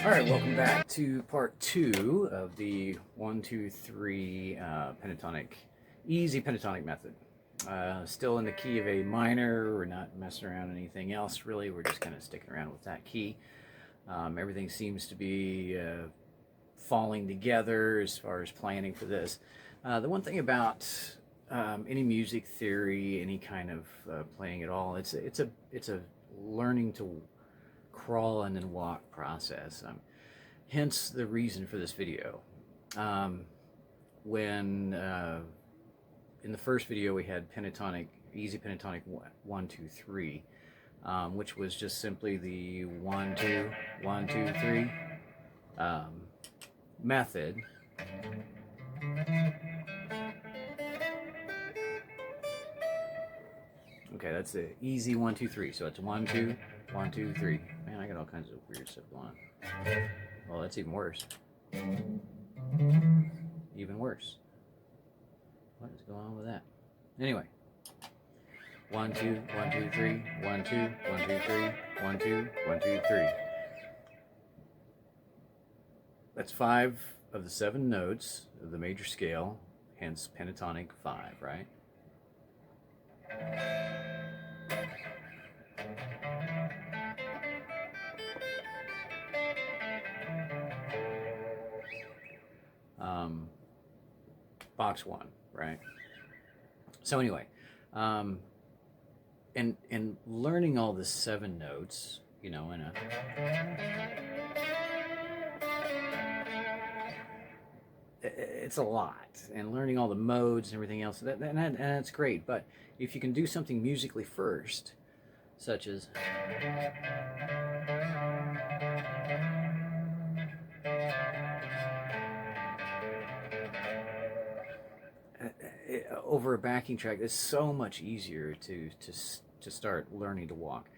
All right, welcome back to part 2 of the 1, 2, 3 pentatonic, easy pentatonic method. Still in the key of A minor. We're not messing around anything else really. We're just kind of sticking around with that key. Everything seems to be falling together as far as planning for this. The one thing about any music theory, any kind of playing at all, it's a learning to crawl and then walk process. Hence the reason for this video. When in the first video we had pentatonic, easy pentatonic 1, 2, 3, which was just simply the 1, 2, 1, 2, 3 method. Okay, that's the easy 1, 2, 3. So it's 1, 2, 1, 2, 3. Man, I got all kinds of weird stuff going on. Well, that's even worse. Even worse. What is going on with that? Anyway. 1, 2, 1, 2, 3, 1, 2, 1, 2, 3, 1, 2, 1, 2, 3. That's 5 of the 7 notes of the major scale, hence pentatonic 5, right? Box 1, right? So anyway, and learning all the 7 notes, you know, in a it's a lot, and learning all the modes and everything else, and that's great. But if you can do something musically first, such as over a backing track, it's so much easier to start learning to walk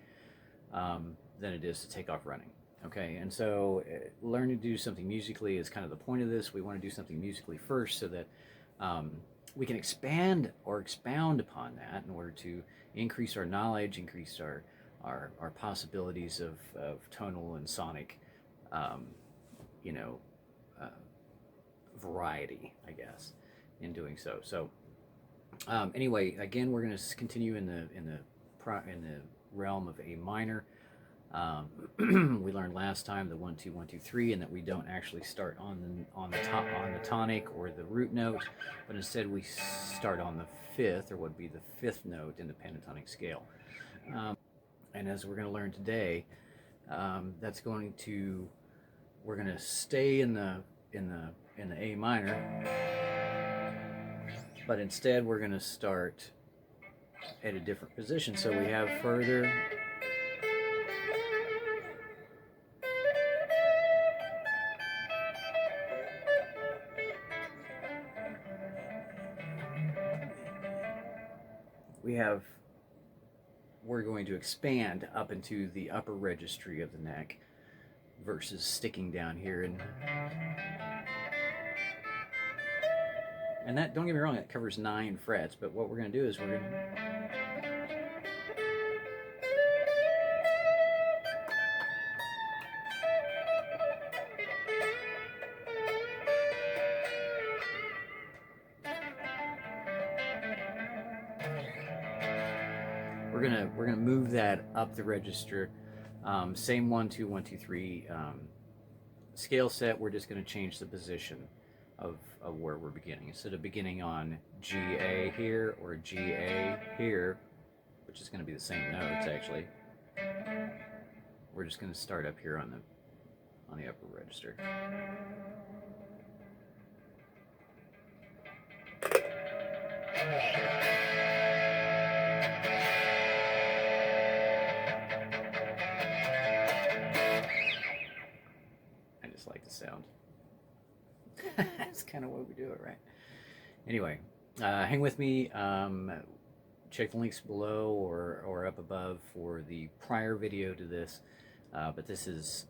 than it is to take off running. Okay, and so learning to do something musically is kind of the point of this. We want to do something musically first so that we can expand or expound upon that in order to increase our knowledge, increase our possibilities of tonal and sonic, you know, variety, I guess, in doing so. So anyway, again, we're going to continue in the realm of A minor. We learned last time the 1, 2, 1, 2, 3, and that we don't actually start on the tonic or the root note, but instead we start on the 5th, or what would be the 5th note in the pentatonic scale. And as we're going to learn today, we're going to stay in the A minor, but instead we're going to start at a different position. So we have further. We're going to expand up into the upper registry of the neck versus sticking down here. And that, don't get me wrong, that covers 9 frets, but what we're going to do is we're going to move that up the register. Same 1, 2, 1, 2, 3 scale set. We're just going to change the position of where we're beginning. Instead of beginning on G-A here or G-A here, which is going to be the same notes actually, we're just going to start up here on the upper register. Like the sound. That's kind of what we do it, right? Anyway, hang with me. Check the links below or up above for the prior video to this. But this is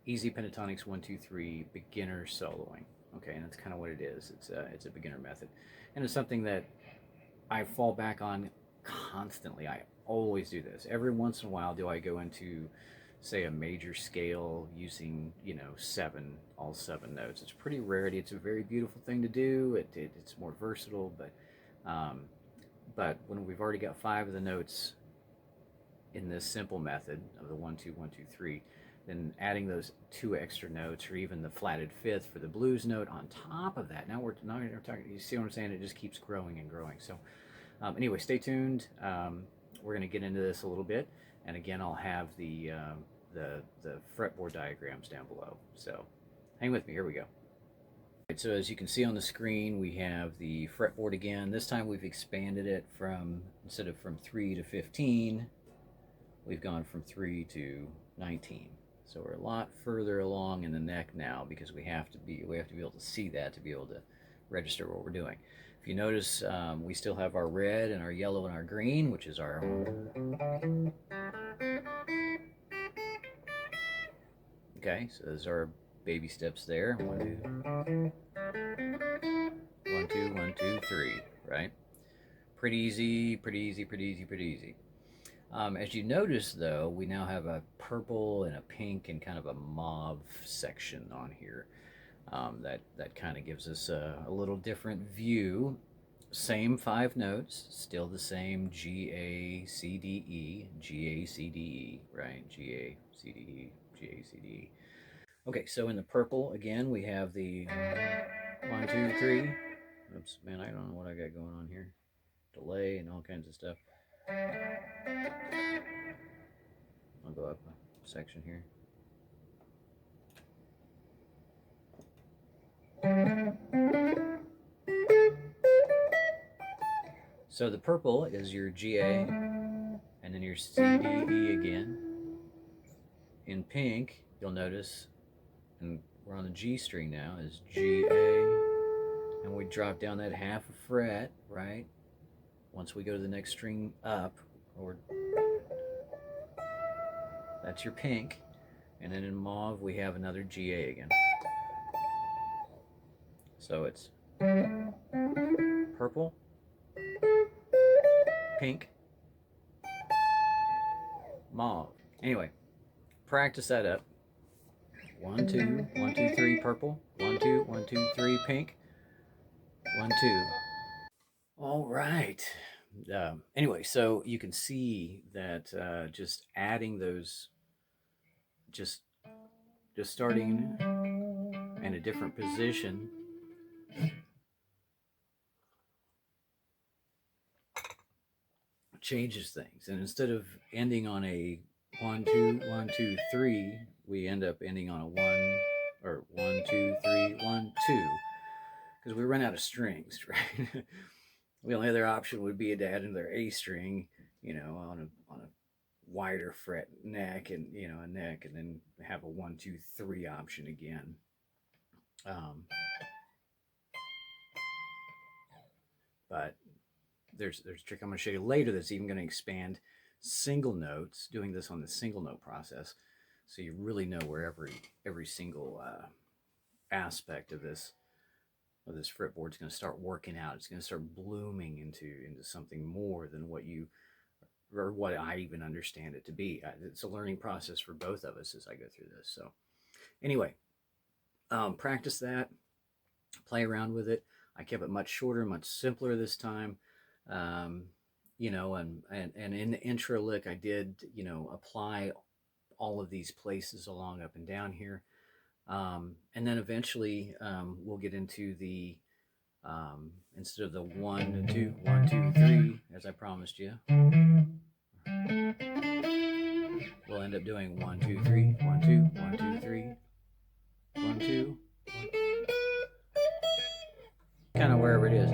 easy pentatonics 1, 2, 3 beginner soloing. Okay, and that's kind of what it is. It's a beginner method, and it's something that I fall back on constantly. I always do this. Every once in a while, do I go into say a major scale using, you know, all seven notes. It's a pretty rarity. It's a very beautiful thing to do. It's more versatile, um, but when we've already got five of the notes in this simple method of the 1 2 1 2 3, then adding those two extra notes, or even the flatted fifth for the blues note on top of that. Now we're talking. You see what I'm saying? It just keeps growing and growing. So anyway, stay tuned. We're going to get into this a little bit, and again, I'll have the fretboard diagrams down below. So hang with me. Here we go. Right, so as you can see on the screen, we have the fretboard again. This time we've expanded it from, instead of from 3 to 15, we've gone from 3 to 19. So we're a lot further along in the neck now, because we have to be able to see that to be able to register what we're doing. If you notice, we still have our red and our yellow and our green, which is our... Okay, so those are baby steps there. 1 2 1 2 3, right? Pretty easy, pretty easy, pretty easy, pretty easy. As you notice, though, we now have a purple and a pink and kind of a mauve section on here. That kind of gives us a little different view. Same five notes, still the same G, A, C, D, E, G, A, C, D, E, right? G, A, C, D, E, G, A, C, D, E. Okay, so in the purple, again, we have the 1 2 3. Oops, man, I don't know what I got going on here. Delay and all kinds of stuff. I'll go up a section here. So the purple is your G, A, and then your C, D, E again. In pink, you'll notice, and we're on the G string now, is G, A, and we drop down that half a fret, right? Once we go to the next string up, or that's your pink, and then in mauve we have another G, A again. So it's purple, pink, mauve. Anyway, practice that up. 1 2 1 2 3 purple, 1 2 1 2 3 pink, 1 2. All right. Anyway, so you can see that just adding those, just starting in a different position changes things. And instead of ending on a 1 2 1 2 3, we end up ending on a 1, or 1 2 3 1 2, because we run out of strings, right? The only other option would be to add another A string, you know, on a wider fret neck, and a neck, and then have a 1 2 3 option again. But there's a trick I'm going to show you later that's even going to expand single notes, doing this on the single note process, so you really know where every single aspect of this fretboard is going to start working out. It's going to start blooming into something more than what I even understand it to be. It's a learning process for both of us as I go through this. So anyway, practice that, play around with it. I kept it much shorter, much simpler this time. And in the intro lick, I did, apply all of these places along up and down here. And then eventually we'll get into the, instead of the 1 2 1 2 3, as I promised you, we'll end up doing 1 2 3 1 2 1 2 3 1 2, kind of wherever it is.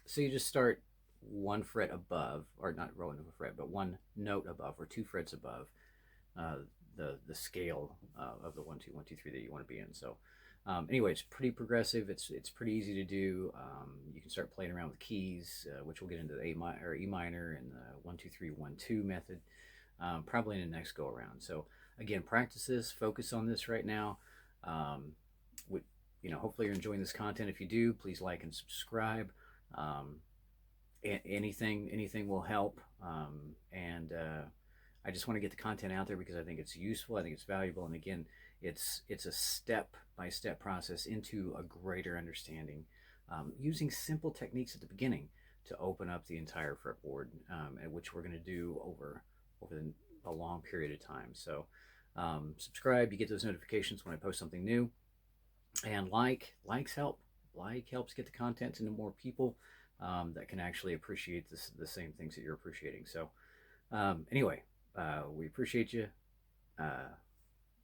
So you just start one fret above, or not one fret, but one note above, or two frets above the scale of the 1 2 1 2 3 that you want to be in. So anyway, it's pretty progressive. It's pretty easy to do. You can start playing around with keys, which we'll get into the E minor and the 1 2 3 1 2 method. probably in the next go around. So again, practice this, focus on this right now. Um, with, hopefully you're enjoying this content. If you do, please like and subscribe. Um, anything will help. And I just want to get the content out there because I think it's useful. I think it's valuable. And again, it's a step by step process into a greater understanding, using simple techniques at the beginning to open up the entire fretboard, and which we're going to do over a long period of time. So subscribe, you get those notifications when I post something new, and likes help. Like helps get the content into more people that can actually appreciate the same things that you're appreciating. So anyway, we appreciate you.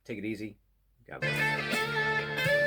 Take it easy. God bless.